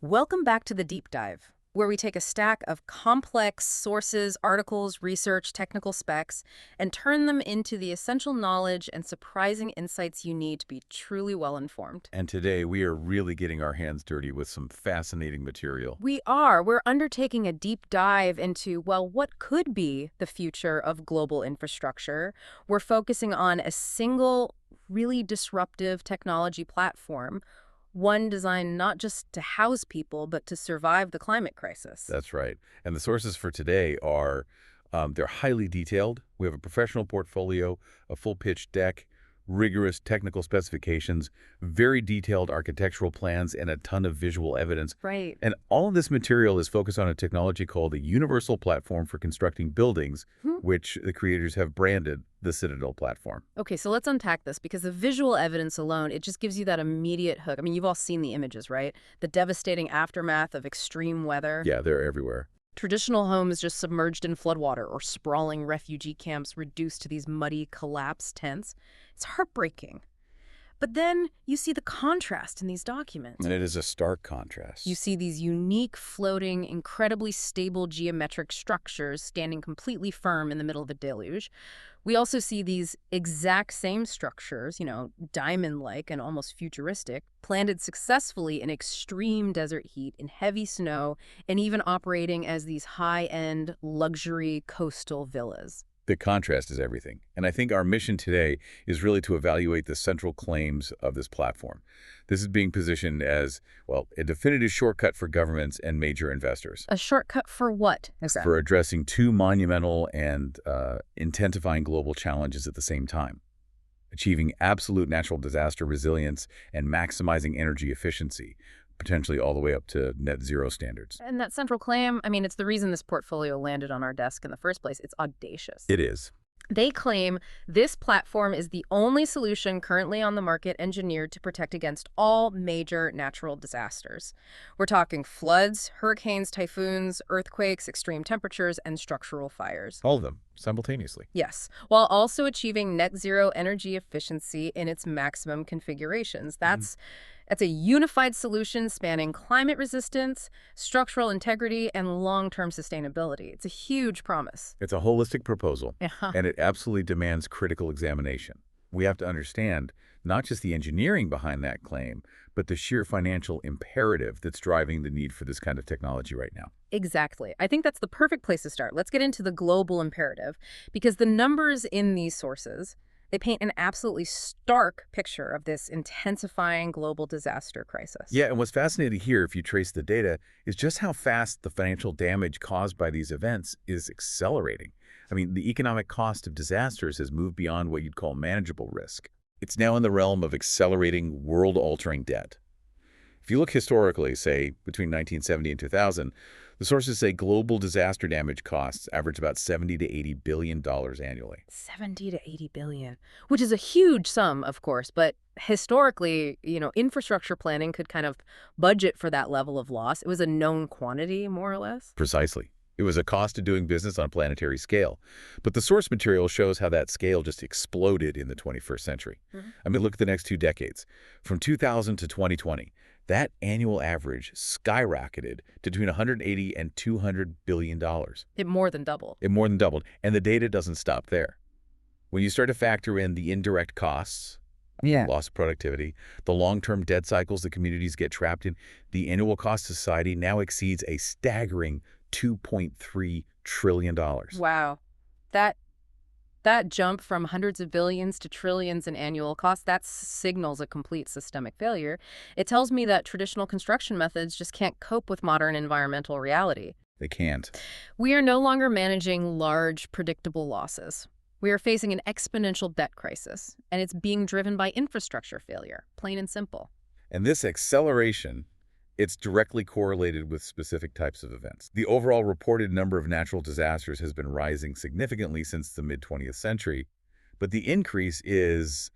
Welcome back to the deep dive, where we take a stack of complex sources, articles, research, technical specs, and turn them into the essential knowledge and surprising insights you need to be truly well-informed. And today we are really getting our hands dirty with some fascinating material. We're undertaking a deep dive into, well, what could be the future of global infrastructure. We're focusing on a single, really disruptive technology platform, one designed not just to house people, but to survive the climate crisis. That's right. And the sources for today are, they're highly detailed. We have a professional portfolio, a full pitch deck, rigorous technical specifications, very detailed architectural plans, and a ton of visual evidence. Right. And all of this material is focused on a technology called the Universal Platform for Constructing Buildings, which the creators have branded the CITADEL platform. Okay, so let's unpack this because the visual evidence alone, it just gives you that immediate hook. I mean, you've all seen the images, right? The devastating aftermath of extreme weather. Yeah, they're everywhere. Traditional homes just submerged in floodwater or sprawling refugee camps reduced to these muddy, collapsed tents. It's heartbreaking. But then you see the contrast in these documents. And it is a stark contrast. You see these unique, floating, incredibly stable geometric structures standing completely firm in the middle of a deluge. We also see these exact same structures, diamond-like and almost futuristic, planted successfully in extreme desert heat, in heavy snow, and even operating as these high-end luxury coastal villas. The contrast is everything. And I think our mission today is really to evaluate the central claims of this platform. This is being positioned as, well, a definitive shortcut for governments and major investors. A shortcut for what? Exactly. For addressing two monumental and intensifying global challenges at the same time. Achieving absolute natural disaster resilience and maximizing energy efficiency, potentially all the way up to net zero standards. And that central claim, I mean, it's the reason this portfolio landed on our desk in the first place. It's audacious. It is. They claim this platform is the only solution currently on the market engineered to protect against all major natural disasters. We're talking floods, hurricanes, typhoons, earthquakes, extreme temperatures, and structural fires. All of them, simultaneously. Yes, while also achieving net zero energy efficiency in its maximum configurations. That's a unified solution spanning climate resistance, structural integrity, and long-term sustainability. It's a huge promise. It's a holistic proposal, Yeah. and it absolutely demands critical examination. We have to understand not just the engineering behind that claim, but the sheer financial imperative that's driving the need for this kind of technology right now. Exactly. I think that's the perfect place to start. Let's get into the global imperative, because the numbers in these sources, they paint an absolutely stark picture of this intensifying global disaster crisis. Yeah, and what's fascinating here, if you trace the data, is just how fast the financial damage caused by these events is accelerating. I mean, the economic cost of disasters has moved beyond what you'd call manageable risk. It's now in the realm of accelerating, world-altering debt. If you look historically, say, between 1970 and 2000, the sources say global disaster damage costs average about $70 to $80 billion annually. 70 to 80 billion, which is a huge sum, of course, but historically, infrastructure planning could kind of budget for that level of loss. It was a known quantity, more or less. Precisely. It was a cost of doing business on a planetary scale. But the source material shows how that scale just exploded in the 21st century. I mean, look at the next 2 decades. From 2000 to 2020, that annual average skyrocketed to between $180 and $200 billion. It more than doubled. It more than doubled. And the data doesn't stop there. When you start to factor in the indirect costs, loss of productivity, the long-term debt cycles that communities get trapped in, the annual cost to society now exceeds a staggering $2.3 trillion. Wow. That jump from hundreds of billions to trillions in annual costs, that signals a complete systemic failure. It tells me that traditional construction methods just can't cope with modern environmental reality. They can't. We are no longer managing large, predictable losses. We are facing an exponential debt crisis, and it's being driven by infrastructure failure, plain and simple. And this acceleration, it's directly correlated with specific types of events. The overall reported number of natural disasters has been rising significantly since the mid-20th century, but the increase is,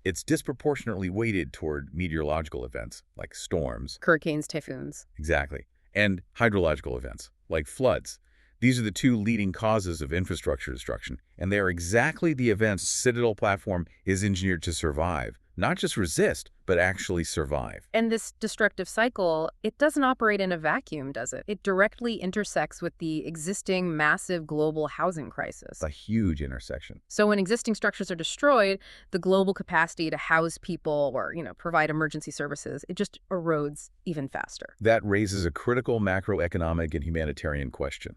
it's disproportionately weighted toward meteorological events like storms. Hurricanes, typhoons. Exactly. And hydrological events like floods. These are the 2 leading causes of infrastructure destruction, and they are exactly the events CITADEL platform is engineered to survive, not just resist, but actually survive. And this destructive cycle, it doesn't operate in a vacuum, does it? It directly intersects with the existing massive global housing crisis. A huge intersection. So when existing structures are destroyed, the global capacity to house people or, provide emergency services, it just erodes even faster. That raises a critical macroeconomic and humanitarian question.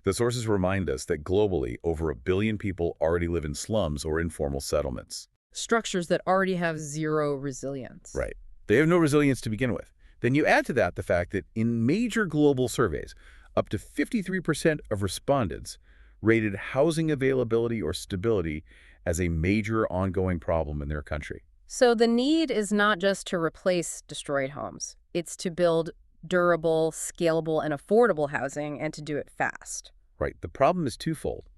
The sources remind us that globally, over 1 billion people already live in slums or informal settlements. Structures that already have zero resilience. Right. They have no resilience to begin with. Then you add to that the fact that in major global surveys, up to 53% of respondents rated housing availability or stability as a major ongoing problem in their country. So the need is not just to replace destroyed homes. It's to build durable, scalable, and affordable housing, and to do it fast. Right. The problem is twofold.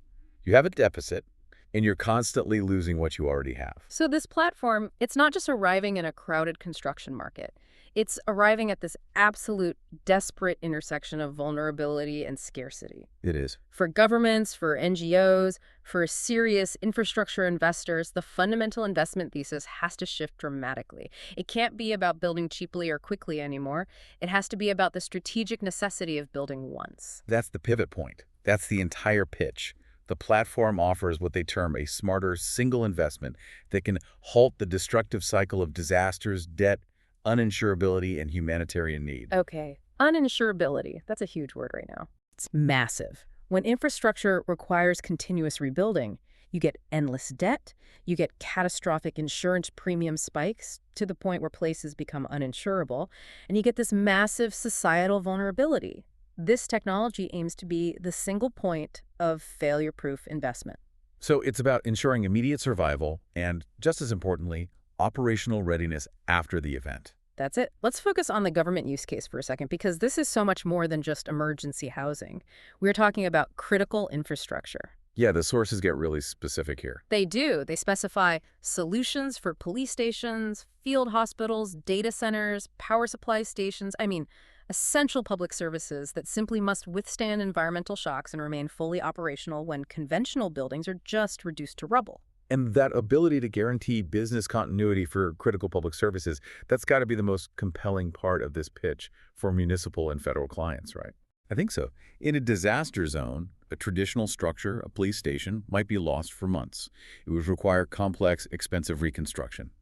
You have a deficit, and you're constantly losing what you already have. So this platform, it's not just arriving in a crowded construction market. It's arriving at this absolute desperate intersection of vulnerability and scarcity. It is. For governments, for NGOs, for serious infrastructure investors, the fundamental investment thesis has to shift dramatically. It can't be about building cheaply or quickly anymore. It has to be about the strategic necessity of building once. That's the pivot point. That's the entire pitch. The platform offers what they term a smarter single investment that can halt the destructive cycle of disasters, debt, uninsurability, and humanitarian need. Okay, uninsurability. That's a huge word right now. It's massive. When infrastructure requires continuous rebuilding, you get endless debt, you get catastrophic insurance premium spikes to the point where places become uninsurable, and you get this massive societal vulnerability. This technology aims to be the single point of failure-proof investment. So it's about ensuring immediate survival and, just as importantly, operational readiness after the event. That's it. Let's focus on the government use case for a second, because this is so much more than just emergency housing. We're talking about critical infrastructure. Yeah, the sources get really specific here. They do. They specify solutions for police stations, field hospitals, data centers, power supply stations. Essential public services that simply must withstand environmental shocks and remain fully operational when conventional buildings are just reduced to rubble. And that ability to guarantee business continuity for critical public services, that's got to be the most compelling part of this pitch for municipal and federal clients, right? I think so. In a disaster zone, a traditional structure, a police station, might be lost for months. It would require complex, expensive reconstruction.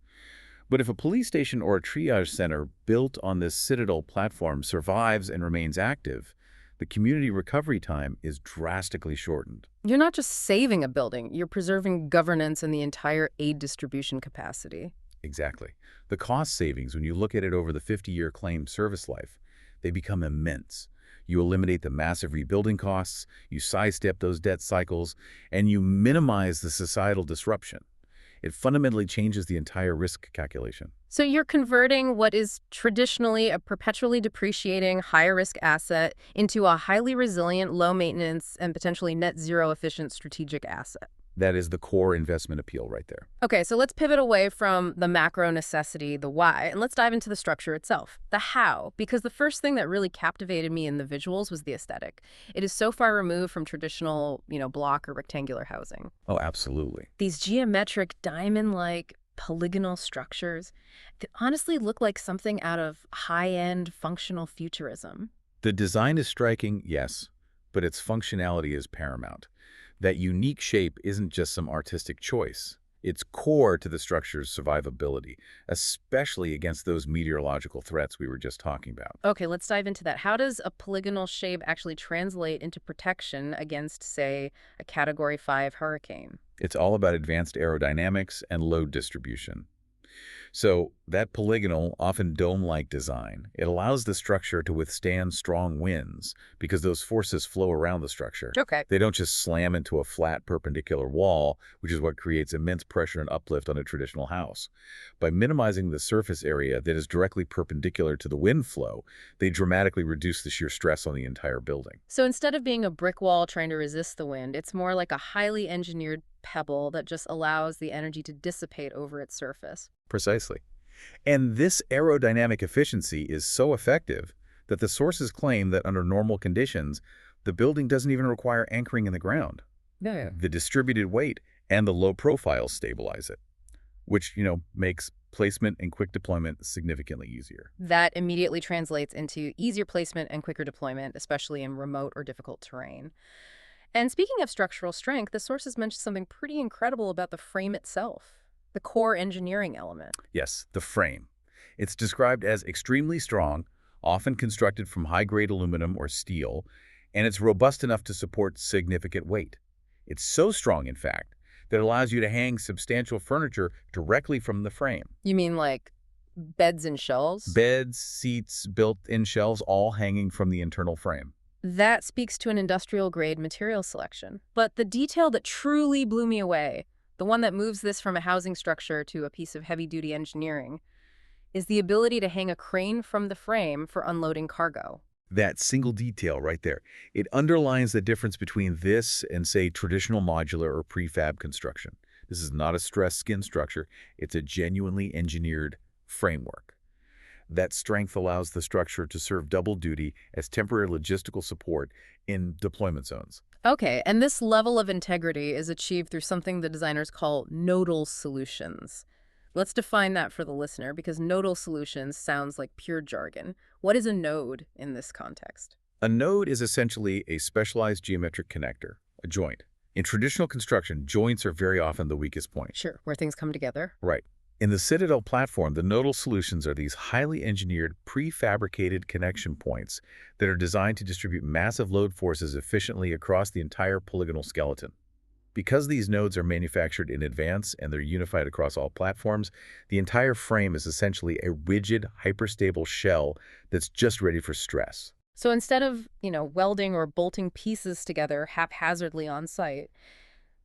But if a police station or a triage center built on this CITADEL platform survives and remains active, the community recovery time is drastically shortened. You're not just saving a building, you're preserving governance and the entire aid distribution capacity. Exactly. The cost savings, when you look at it over the 50-year claimed service life, they become immense. You eliminate the massive rebuilding costs, you sidestep those debt cycles, and you minimize the societal disruption. It fundamentally changes the entire risk calculation. So you're converting what is traditionally a perpetually depreciating, higher-risk asset into a highly resilient, low-maintenance, and potentially net-zero efficient strategic asset. That is the core investment appeal right there. Okay, so let's pivot away from the macro necessity, the why, and let's dive into the structure itself, the how, because the first thing that really captivated me in the visuals was the aesthetic. It is so far removed from traditional, block or rectangular housing. Oh, absolutely. These geometric, diamond-like, polygonal structures that honestly look like something out of high-end functional futurism. The design is striking, yes, but its functionality is paramount. That unique shape isn't just some artistic choice. It's core to the structure's survivability, especially against those meteorological threats we were just talking about. Okay, let's dive into that. How does a polygonal shape actually translate into protection against, say, a Category 5 hurricane? It's all about advanced aerodynamics and load distribution. So that polygonal, often dome-like design, it allows the structure to withstand strong winds because those forces flow around the structure. Okay. They don't just slam into a flat perpendicular wall, which is what creates immense pressure and uplift on a traditional house. By minimizing the surface area that is directly perpendicular to the wind flow, they dramatically reduce the shear stress on the entire building. So instead of being a brick wall trying to resist the wind, it's more like a highly engineered pebble that just allows the energy to dissipate over its surface. Precisely. And this aerodynamic efficiency is so effective that the sources claim that under normal conditions, the building doesn't even require anchoring in the ground. Yeah. The distributed weight and the low profile stabilize it, which, makes Placement and quick deployment is significantly easier. That immediately translates into easier placement and quicker deployment, especially in remote or difficult terrain. And speaking of structural strength, the sources mentioned something pretty incredible about the frame itself, the core engineering element. Yes, the frame. It's described as extremely strong, often constructed from high-grade aluminum or steel, and it's robust enough to support significant weight. It's so strong, in fact, that it allows you to hang substantial furniture directly from the frame. You mean like beds and shelves? Beds, seats, built-in shelves, all hanging from the internal frame. That speaks to an industrial-grade material selection. But the detail that truly blew me away, the one that moves this from a housing structure to a piece of heavy-duty engineering, is the ability to hang a crane from the frame for unloading cargo. That single detail right there, it underlines the difference between this and, say, traditional modular or prefab construction. This is not a stressed skin structure. It's a genuinely engineered framework. That strength allows the structure to serve double duty as temporary logistical support in deployment zones. Okay, and this level of integrity is achieved through something the designers call nodal solutions. Let's define that for the listener, because nodal solutions sounds like pure jargon. What is a node in this context? A node is essentially a specialized geometric connector, a joint. In traditional construction, joints are very often the weakest point. Sure, where things come together. Right. In the CITADEL platform, the nodal solutions are these highly engineered, prefabricated connection points that are designed to distribute massive load forces efficiently across the entire polygonal skeleton. Because these nodes are manufactured in advance and they're unified across all platforms, the entire frame is essentially a rigid, hyperstable shell that's just ready for stress. So instead of, welding or bolting pieces together haphazardly on site,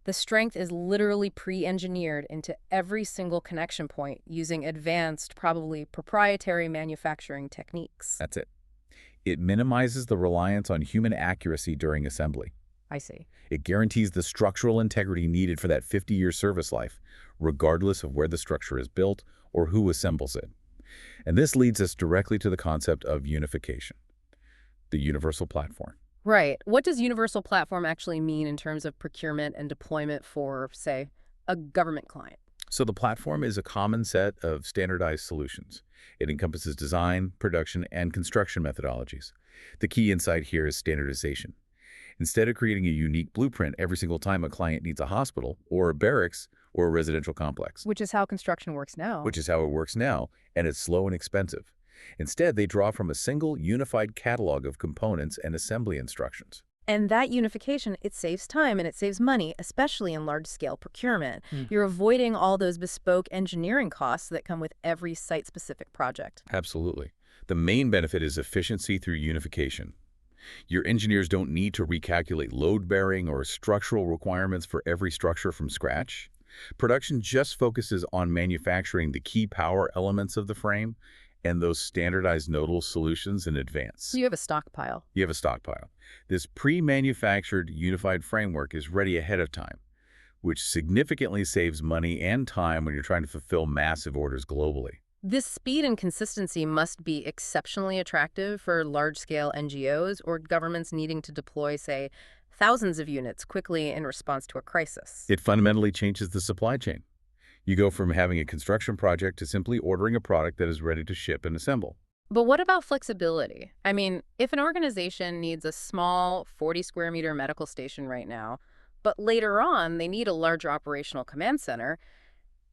the strength is literally pre-engineered into every single connection point using advanced, probably proprietary manufacturing techniques. That's it. It minimizes the reliance on human accuracy during assembly. I see. It guarantees the structural integrity needed for that 50-year service life, regardless of where the structure is built or who assembles it. And this leads us directly to the concept of unification, the universal platform. Right. What does universal platform actually mean in terms of procurement and deployment for, say, a government client? So the platform is a common set of standardized solutions. It encompasses design, production, and construction methodologies. The key insight here is standardization. Instead of creating a unique blueprint every single time a client needs a hospital or a barracks or a residential complex. Which is how construction works now. Which is how it works now, and it's slow and expensive. Instead, they draw from a single unified catalog of components and assembly instructions. And that unification, it saves time and it saves money, especially in large-scale procurement. You're avoiding all those bespoke engineering costs that come with every site-specific project. Absolutely. The main benefit is efficiency through unification. Your engineers don't need to recalculate load-bearing or structural requirements for every structure from scratch. Production just focuses on manufacturing the key power elements of the frame and those standardized nodal solutions in advance. So you have a stockpile. You have a stockpile. This pre-manufactured unified framework is ready ahead of time, which significantly saves money and time when you're trying to fulfill massive orders globally. This speed and consistency must be exceptionally attractive for large-scale NGOs or governments needing to deploy, say, thousands of units quickly in response to a crisis. It fundamentally changes the supply chain. You go from having a construction project to simply ordering a product that is ready to ship and assemble. But what about flexibility? I mean, if an organization needs a small 40-square-meter medical station right now, but later on they need a larger operational command center,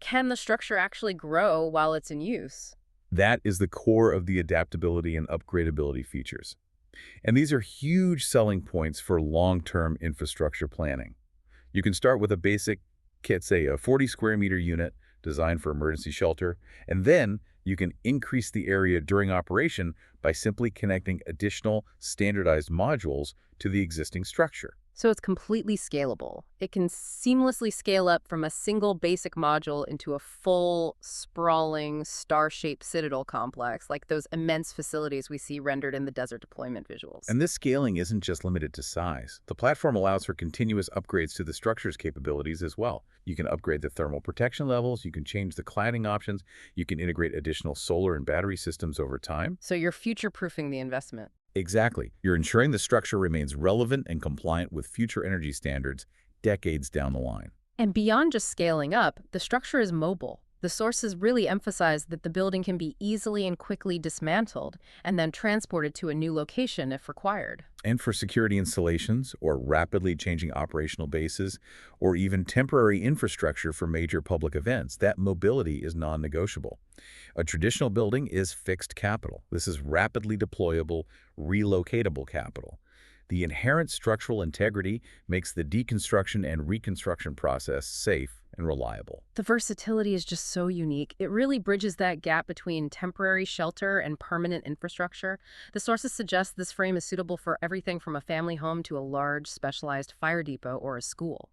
can the structure actually grow while it's in use? That is the core of the adaptability and upgradeability features. And these are huge selling points for long-term infrastructure planning. You can start with a basic kit, say a 40-square-meter unit designed for emergency shelter, and then you can increase the area during operation by simply connecting additional standardized modules to the existing structure. So it's completely scalable. It can seamlessly scale up from a single basic module into a full, sprawling, star-shaped citadel complex, like those immense facilities we see rendered in the desert deployment visuals. And this scaling isn't just limited to size. The platform allows for continuous upgrades to the structure's capabilities as well. You can upgrade the thermal protection levels, you can change the cladding options, you can integrate additional solar and battery systems over time. So you're future-proofing the investment. Exactly. You're ensuring the structure remains relevant and compliant with future energy standards decades down the line. And beyond just scaling up, the structure is mobile. The sources really emphasize that the building can be easily and quickly dismantled and then transported to a new location if required. And for security installations or rapidly changing operational bases or even temporary infrastructure for major public events, that mobility is non-negotiable. A traditional building is fixed capital. This is rapidly deployable, relocatable capital. The inherent structural integrity makes the deconstruction and reconstruction process safe and reliable. The versatility is just so unique. It really bridges that gap between temporary shelter and permanent infrastructure. The sources suggest this frame is suitable for everything from a family home to a large, specialized fire depot or a school.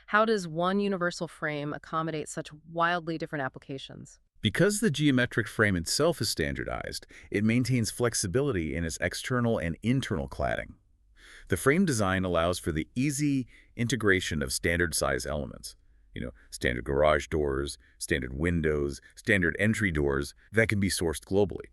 How does one universal frame accommodate such wildly different applications? Because the geometric frame itself is standardized, it maintains flexibility in its external and internal cladding. The frame design allows for the easy integration of standard size elements. Standard garage doors, standard windows, standard entry doors that can be sourced globally.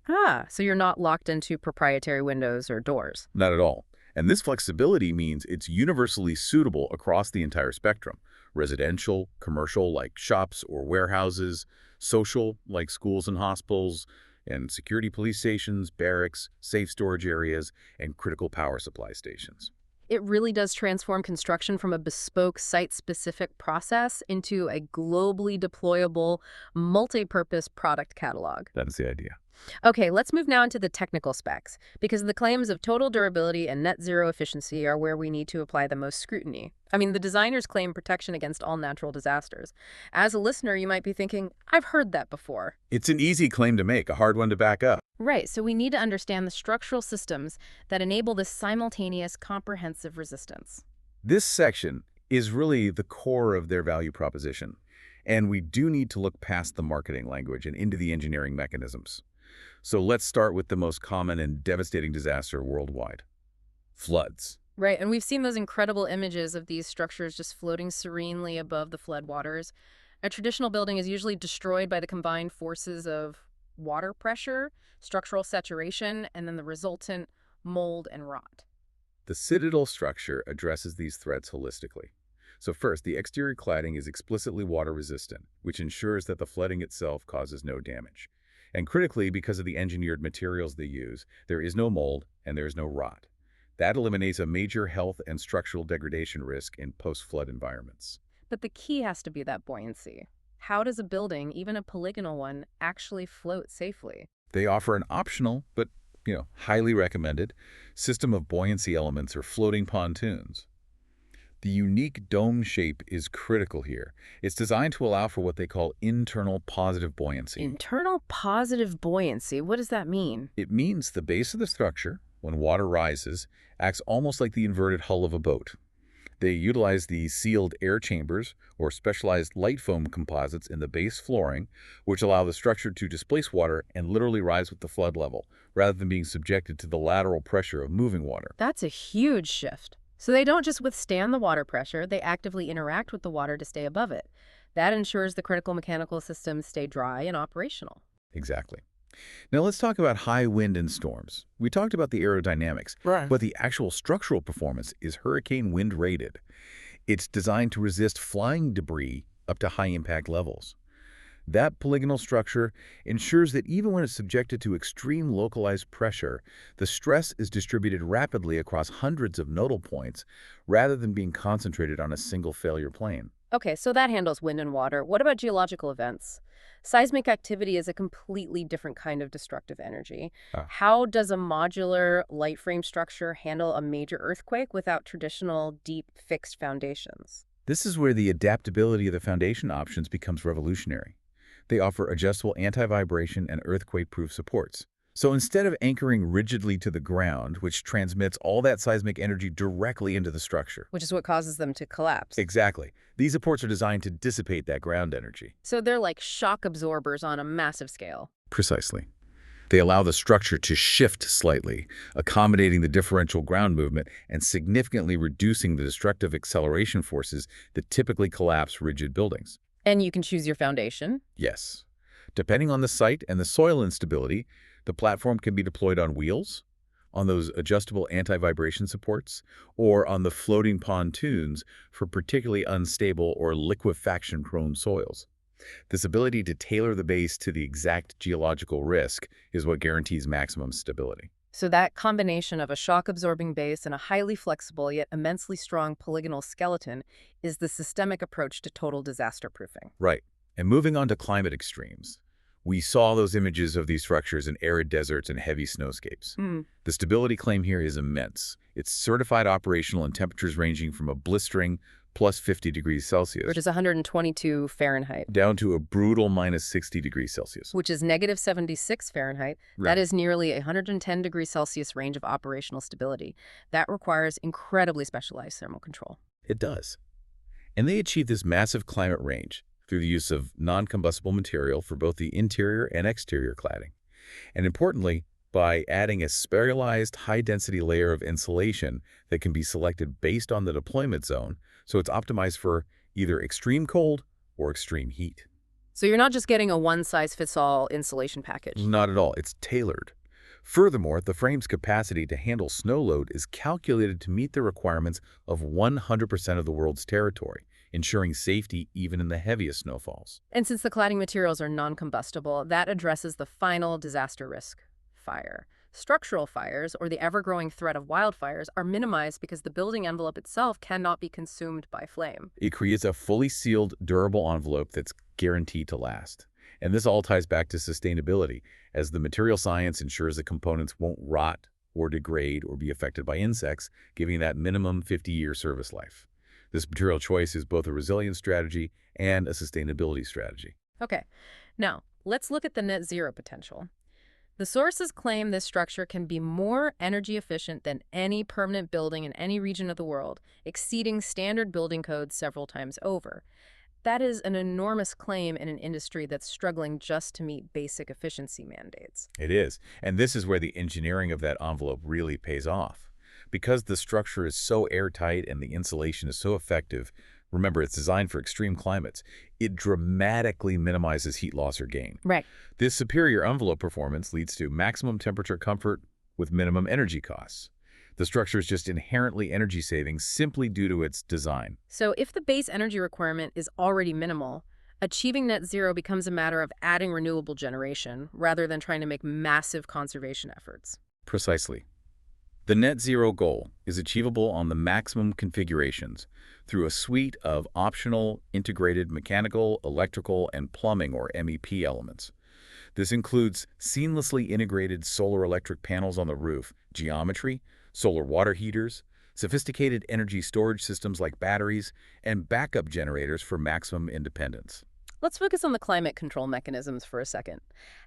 So you're not locked into proprietary windows or doors. Not at all. And this flexibility means it's universally suitable across the entire spectrum. Residential, commercial like shops or warehouses, social like schools and hospitals, and security police stations, barracks, safe storage areas, and critical power supply stations. It really does transform construction from a bespoke site-specific process into a globally deployable, multi-purpose product catalog. That's the idea. Okay, let's move now into the technical specs, because the claims of total durability and net zero efficiency are where we need to apply the most scrutiny. I mean, the designers claim protection against all natural disasters. As a listener, you might be thinking, I've heard that before. It's an easy claim to make, a hard one to back up. Right, so we need to understand the structural systems that enable this simultaneous, comprehensive resistance. This section is really the core of their value proposition, and we do need to look past the marketing language and into the engineering mechanisms. So let's start with the most common and devastating disaster worldwide: floods. Right, and we've seen those incredible images of these structures just floating serenely above the floodwaters. A traditional building is usually destroyed by the combined forces of water pressure, structural saturation, and then the resultant mold and rot. The Citadel structure addresses these threats holistically. So first, the exterior cladding is explicitly water-resistant, which ensures that the flooding itself causes no damage. And critically, because of the engineered materials they use, there is no mold and there is no rot. That eliminates a major health and structural degradation risk in post-flood environments. But the key has to be that buoyancy. How does a building, even a polygonal one, actually float safely? They offer an optional, but highly recommended, system of buoyancy elements or floating pontoons. The unique dome shape is critical here. It's designed to allow for what they call internal positive buoyancy. Internal positive buoyancy, what does that mean? It means the base of the structure, when water rises, acts almost like the inverted hull of a boat. They utilize the sealed air chambers or specialized light foam composites in the base flooring, which allow the structure to displace water and literally rise with the flood level, rather than being subjected to the lateral pressure of moving water. That's a huge shift. So they don't just withstand the water pressure, they actively interact with the water to stay above it. That ensures the critical mechanical systems stay dry and operational. Exactly. Now let's talk about high wind and storms. We talked about the aerodynamics, Right. but the actual structural performance is hurricane wind rated. It's designed to resist flying debris up to high impact levels. That polygonal structure ensures that even when it's subjected to extreme localized pressure, the stress is distributed rapidly across hundreds of nodal points rather than being concentrated on a single failure plane. Okay, so that handles wind and water. What about geological events? Seismic activity is a completely different kind of destructive energy. Ah. How does a modular light frame structure handle a major earthquake without traditional deep fixed foundations? This is where the adaptability of the foundation options becomes revolutionary. They offer adjustable anti-vibration and earthquake-proof supports. So instead of anchoring rigidly to the ground, which transmits all that seismic energy directly into the structure. Which is what causes them to collapse. Exactly. These supports are designed to dissipate that ground energy. So they're like shock absorbers on a massive scale. Precisely. They allow the structure to shift slightly, accommodating the differential ground movement and significantly reducing the destructive acceleration forces that typically collapse rigid buildings. And you can choose your foundation. Yes. Depending on the site and the soil instability, the platform can be deployed on wheels, on those adjustable anti-vibration supports, or on the floating pontoons for particularly unstable or liquefaction-prone soils. This ability to tailor the base to the exact geological risk is what guarantees maximum stability. So that combination of a shock-absorbing base and a highly flexible yet immensely strong polygonal skeleton is the systemic approach to total disaster proofing. Right. And moving on to climate extremes. We saw those images of these structures in arid deserts and heavy snowscapes. The stability claim here is immense. It's certified operational in temperatures ranging from a blistering plus 50 degrees Celsius Which is 122 Fahrenheit, down to a brutal minus 60 degrees Celsius. which is negative 76 Fahrenheit. Right. That is nearly a 110 degrees Celsius range of operational stability. That requires incredibly specialized thermal control. It does. And they achieve this massive climate range through the use of non-combustible material for both the interior and exterior cladding. And importantly, by adding a spiralized high-density layer of insulation that can be selected based on the deployment zone, so it's optimized for either extreme cold or extreme heat. So you're not just getting a one-size-fits-all insulation package. Not at all. It's tailored. Furthermore, the frame's capacity to handle snow load is calculated to meet the requirements of 100% of the world's territory, ensuring safety even in the heaviest snowfalls. And since the cladding materials are non-combustible, that addresses the final disaster risk, fire. Structural fires, or the ever-growing threat of wildfires, are minimized because the building envelope itself cannot be consumed by flame. It creates a fully sealed, durable envelope that's guaranteed to last. And this all ties back to sustainability, as the material science ensures the components won't rot or degrade or be affected by insects, giving that minimum 50-year service life. This material choice is both a resilience strategy and a sustainability strategy. Okay, now let's look at the net zero potential. The sources claim this structure can be more energy efficient than any permanent building in any region of the world, exceeding standard building codes several times over. That is an enormous claim in an industry that's struggling just to meet basic efficiency mandates. It is, and this is where the engineering of that envelope really pays off. Because the structure is so airtight and the insulation is so effective, remember, it's designed for extreme climates, it dramatically minimizes heat loss or gain. Right. This superior envelope performance leads to maximum temperature comfort with minimum energy costs. The structure is just inherently energy saving simply due to its design. So if the base energy requirement is already minimal, achieving net zero becomes a matter of adding renewable generation rather than trying to make massive conservation efforts. Precisely. The net zero goal is achievable on the maximum configurations through a suite of optional integrated mechanical, electrical, and plumbing or MEP elements. This includes seamlessly integrated solar electric panels on the roof, geometry, solar water heaters, sophisticated energy storage systems like batteries, and backup generators for maximum independence. Let's focus on the climate control mechanisms for a second.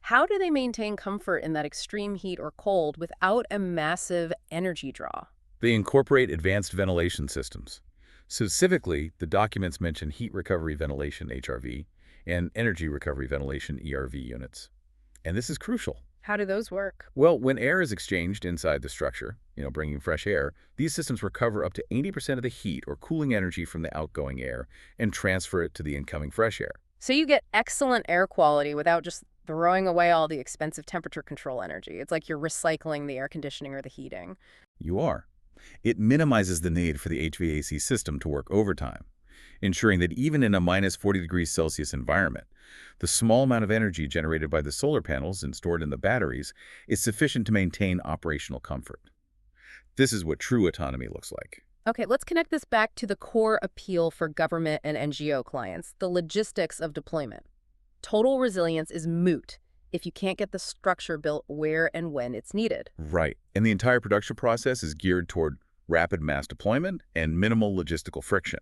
How do they maintain comfort in that extreme heat or cold without a massive energy draw? They incorporate advanced ventilation systems. Specifically, the documents mention heat recovery ventilation (HRV) and energy recovery ventilation (ERV) units. And this is crucial. How do those work? Well, when air is exchanged inside the structure, bringing fresh air, these systems recover up to 80% of the heat or cooling energy from the outgoing air and transfer it to the incoming fresh air. So you get excellent air quality without just throwing away all the expensive temperature control energy. It's like you're recycling the air conditioning or the heating. You are. It minimizes the need for the HVAC system to work overtime, ensuring that even in a minus 40 degrees Celsius environment, the small amount of energy generated by the solar panels and stored in the batteries is sufficient to maintain operational comfort. This is what true autonomy looks like. Okay, let's connect this back to the core appeal for government and NGO clients, the logistics of deployment. Total resilience is moot if you can't get the structure built where and when it's needed. Right. And the entire production process is geared toward rapid mass deployment and minimal logistical friction.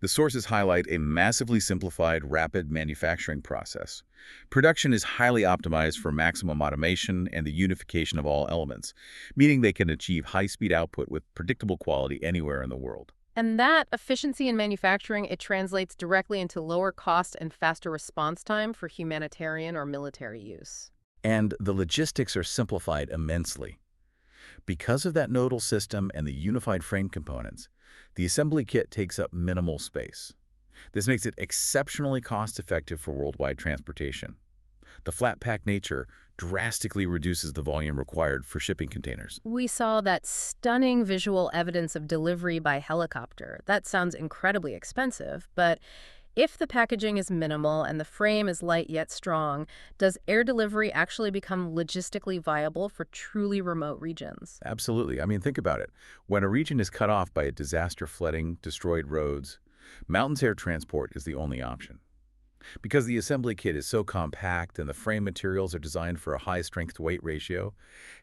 The sources highlight a massively simplified, rapid manufacturing process. Production is highly optimized for maximum automation and the unification of all elements, meaning they can achieve high-speed output with predictable quality anywhere in the world. And that efficiency in manufacturing, it translates directly into lower cost and faster response time for humanitarian or military use. And the logistics are simplified immensely. Because of that nodal system and the unified frame components, the assembly kit takes up minimal space. This makes it exceptionally cost-effective for worldwide transportation. The flat-pack nature drastically reduces the volume required for shipping containers. We saw that stunning visual evidence of delivery by helicopter. That sounds incredibly expensive, but If the packaging is minimal and the frame is light yet strong, does air delivery actually become logistically viable for truly remote regions? Absolutely. I mean, think about it. When a region is cut off by a disaster flooding, destroyed roads, mountains air transport is the only option. Because the assembly kit is so compact and the frame materials are designed for a high strength-to-weight ratio,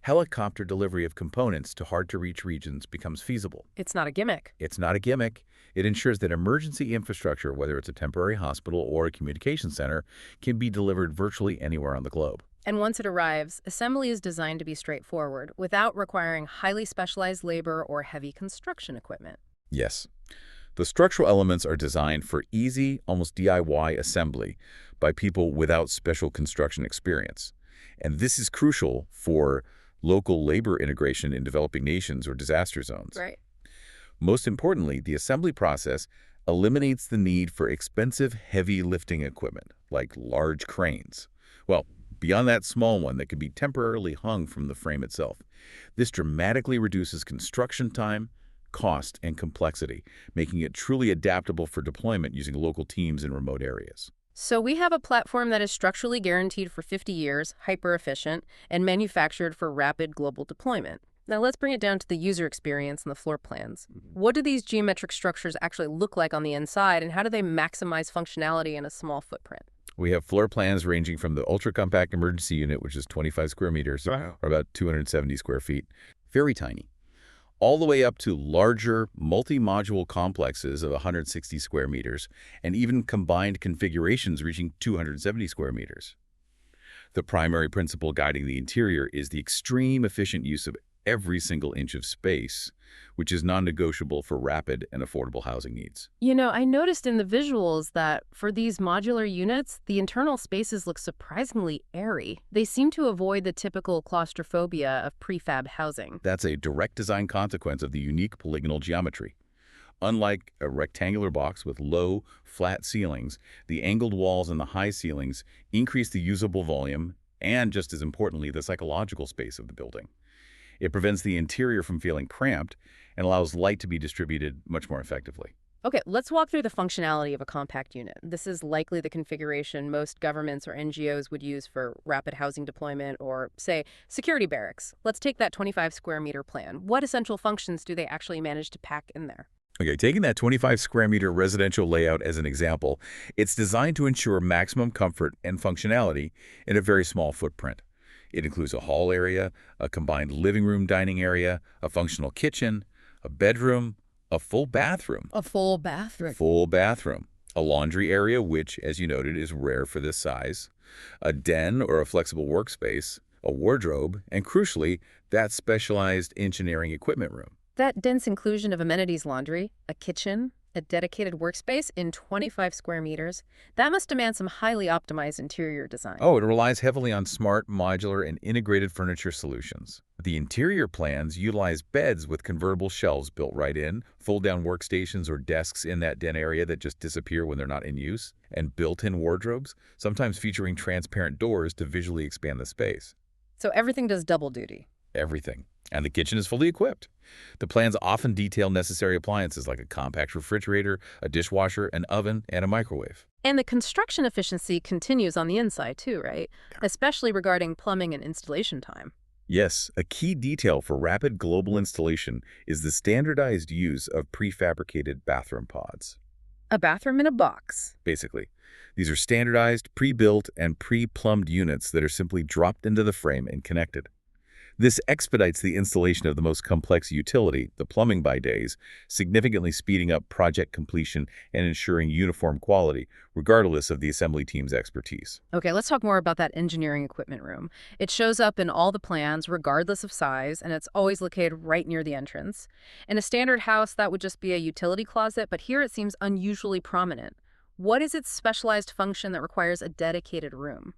helicopter delivery of components to hard-to-reach regions becomes feasible. It's not a gimmick. It's not a gimmick. It ensures that emergency infrastructure, whether it's a temporary hospital or a communication center, can be delivered virtually anywhere on the globe. And once it arrives, assembly is designed to be straightforward without requiring highly specialized labor or heavy construction equipment. Yes. The structural elements are designed for easy, almost DIY assembly by people without special construction experience. And this is crucial for local labor integration in developing nations or disaster zones. Right. Most importantly, the assembly process eliminates the need for expensive, heavy lifting equipment, like large cranes. Well, beyond that small one that can be temporarily hung from the frame itself. This dramatically reduces construction time, cost, and complexity, making it truly adaptable for deployment using local teams in remote areas. So we have a platform that is structurally guaranteed for 50 years, hyper-efficient, and manufactured for rapid global deployment. Now let's bring it down to the user experience and the floor plans. What do these geometric structures actually look like on the inside, and how do they maximize functionality in a small footprint? We have floor plans ranging from the ultra-compact emergency unit, which is 25 square meters, or about 270 square feet, very tiny, all the way up to larger multi-module complexes of 160 square meters, and even combined configurations reaching 270 square meters. The primary principle guiding the interior is the extreme efficient use of every single inch of space, which is non-negotiable for rapid and affordable housing needs. You know, I noticed in the visuals that for these modular units, the internal spaces look surprisingly airy. They seem to avoid the typical claustrophobia of prefab housing. That's a direct design consequence of the unique polygonal geometry. Unlike a rectangular box with low, flat ceilings, the angled walls and the high ceilings increase the usable volume and, just as importantly, the psychological space of the building. It prevents the interior from feeling cramped and allows light to be distributed much more effectively. Okay, let's walk through the functionality of a compact unit. This is likely the configuration most governments or NGOs would use for rapid housing deployment or, say, security barracks. Let's take that 25 square meter plan. What essential functions do they actually manage to pack in there? Okay, taking that 25 square meter residential layout as an example, it's designed to ensure maximum comfort and functionality in a very small footprint. It includes a hall area, a combined living room dining area, a functional kitchen, a bedroom, a full bathroom. A full bathroom. Full bathroom. A laundry area, which, as you noted, is rare for this size. A den or a flexible workspace, a wardrobe, and crucially, that specialized engineering equipment room. That dense inclusion of amenities laundry, a kitchen, a dedicated workspace in 25 square meters, that must demand some highly optimized interior design. Oh, it relies heavily on smart, modular, and integrated furniture solutions. The interior plans utilize beds with convertible shelves built right in, fold-down workstations or desks in that den area that just disappear when they're not in use, and built-in wardrobes, sometimes featuring transparent doors to visually expand the space. So everything does double duty. Everything. And the kitchen is fully equipped. The plans often detail necessary appliances like a compact refrigerator, a dishwasher, an oven, and a microwave. And the construction efficiency continues on the inside too, right? Especially regarding plumbing and installation time. Yes, a key detail for rapid global installation is the standardized use of prefabricated bathroom pods. A bathroom in a box. Basically, these are standardized, pre-built, and pre-plumbed units that are simply dropped into the frame and connected. This expedites the installation of the most complex utility, the plumbing by days, significantly speeding up project completion and ensuring uniform quality, regardless of the assembly team's expertise. Okay, let's talk more about that engineering equipment room. It shows up in all the plans, regardless of size, and it's always located right near the entrance. In a standard house, that would just be a utility closet, but here it seems unusually prominent. What is its specialized function that requires a dedicated room?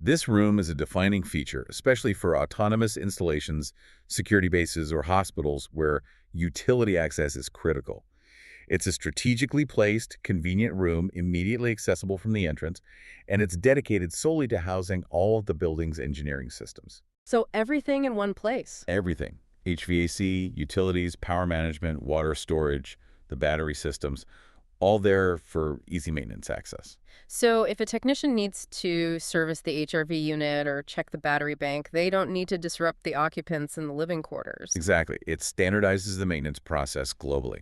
This room is a defining feature, especially for autonomous installations, security bases, or hospitals where utility access is critical. It's a strategically placed, convenient room immediately accessible from the entrance, and it's dedicated solely to housing all of the building's engineering systems. So everything in one place. Everything. HVAC, utilities, power management, water storage, the battery systems, all there for easy maintenance access. So if a technician needs to service the HRV unit or check the battery bank, they don't need to disrupt the occupants in the living quarters. Exactly. It standardizes the maintenance process globally.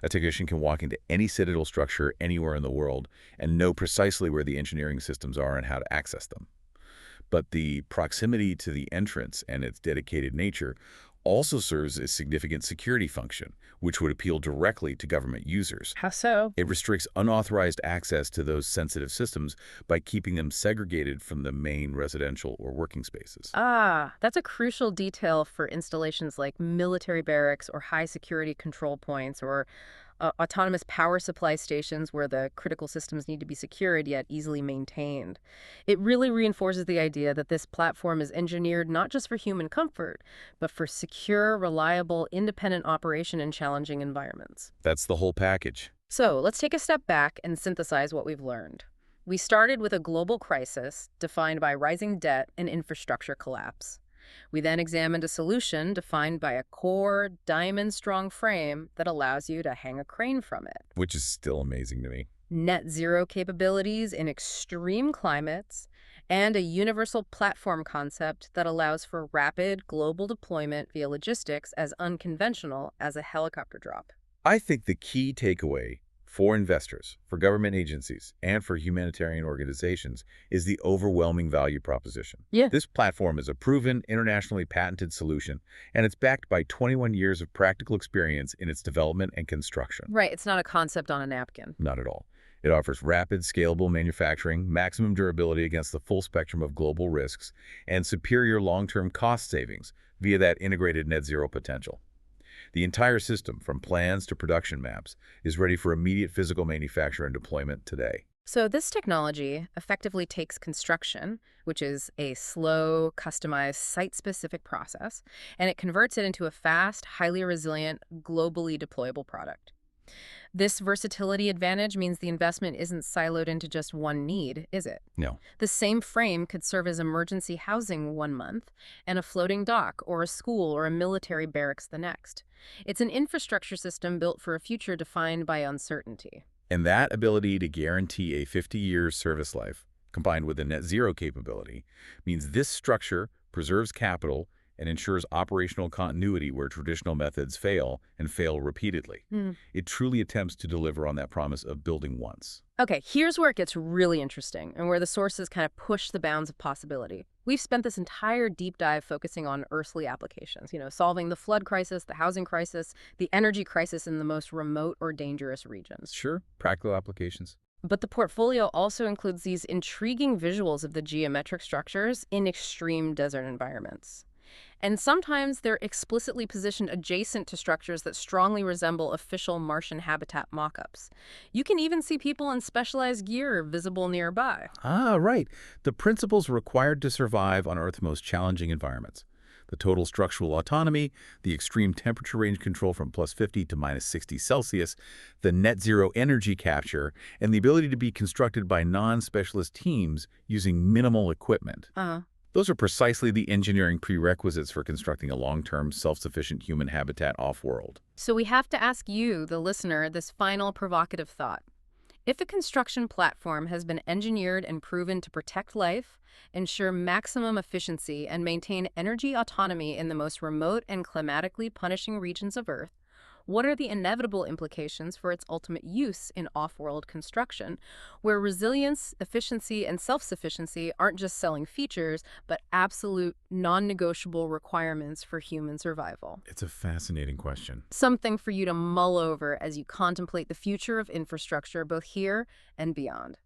A technician can walk into any Citadel structure anywhere in the world and know precisely where the engineering systems are and how to access them. But the proximity to the entrance and its dedicated nature also serves a significant security function, which would appeal directly to government users. How so? It restricts unauthorized access to those sensitive systems by keeping them segregated from the main residential or working spaces. Ah, that's a crucial detail for installations like military barracks or high security control points or autonomous power supply stations where the critical systems need to be secured yet easily maintained. It really reinforces the idea that this platform is engineered not just for human comfort, but for secure, reliable, independent operation in challenging environments. That's the whole package. So let's take a step back and synthesize what we've learned. We started with a global crisis defined by rising debt and infrastructure collapse. We then examined a solution defined by a core, diamond-strong frame that allows you to hang a crane from it. Which is still amazing to me. Net zero capabilities in extreme climates, and a universal platform concept that allows for rapid global deployment via logistics as unconventional as a helicopter drop. I think the key takeaway for investors, for government agencies, and for humanitarian organizations is the overwhelming value proposition. Yeah. This platform is a proven, internationally patented solution, and it's backed by 21 years of practical experience in its development and construction. Right, it's not a concept on a napkin. Not at all. It offers rapid, scalable manufacturing, maximum durability against the full spectrum of global risks, and superior long-term cost savings via that integrated net zero potential. The entire system, from plans to production maps, is ready for immediate physical manufacture and deployment today. So this technology effectively takes construction, which is a slow, customized, site-specific process, and it converts it into a fast, highly resilient, globally deployable product. This versatility advantage means the investment isn't siloed into just one need, is it? No. The same frame could serve as emergency housing one month and a floating dock or a school or a military barracks the next. It's an infrastructure system built for a future defined by uncertainty. And that ability to guarantee a 50-year service life, combined with a net zero capability, means this structure preserves capital and ensures operational continuity where traditional methods fail and fail repeatedly. It truly attempts to deliver on that promise of building once. Okay, here's where it gets really interesting and where the sources kind of push the bounds of possibility. We've spent this entire deep dive focusing on earthly applications, solving the flood crisis, the housing crisis, the energy crisis in the most remote or dangerous regions. Sure, practical applications. But the portfolio also includes these intriguing visuals of the geometric structures in extreme desert environments. And sometimes they're explicitly positioned adjacent to structures that strongly resemble official Martian habitat mock-ups. You can even see people in specialized gear visible nearby. Ah, right. The principles required to survive on Earth's most challenging environments. The total structural autonomy, the extreme temperature range control from +50 to -60 Celsius, the net zero energy capture, and the ability to be constructed by non-specialist teams using minimal equipment. Those are precisely the engineering prerequisites for constructing a long-term, self-sufficient human habitat off-world. So we have to ask you, the listener, this final provocative thought. If a construction platform has been engineered and proven to protect life, ensure maximum efficiency, and maintain energy autonomy in the most remote and climatically punishing regions of Earth, what are the inevitable implications for its ultimate use in off-world construction, where resilience, efficiency, and self-sufficiency aren't just selling features, but absolute, non-negotiable requirements for human survival? It's a fascinating question. Something for you to mull over as you contemplate the future of infrastructure both here and beyond.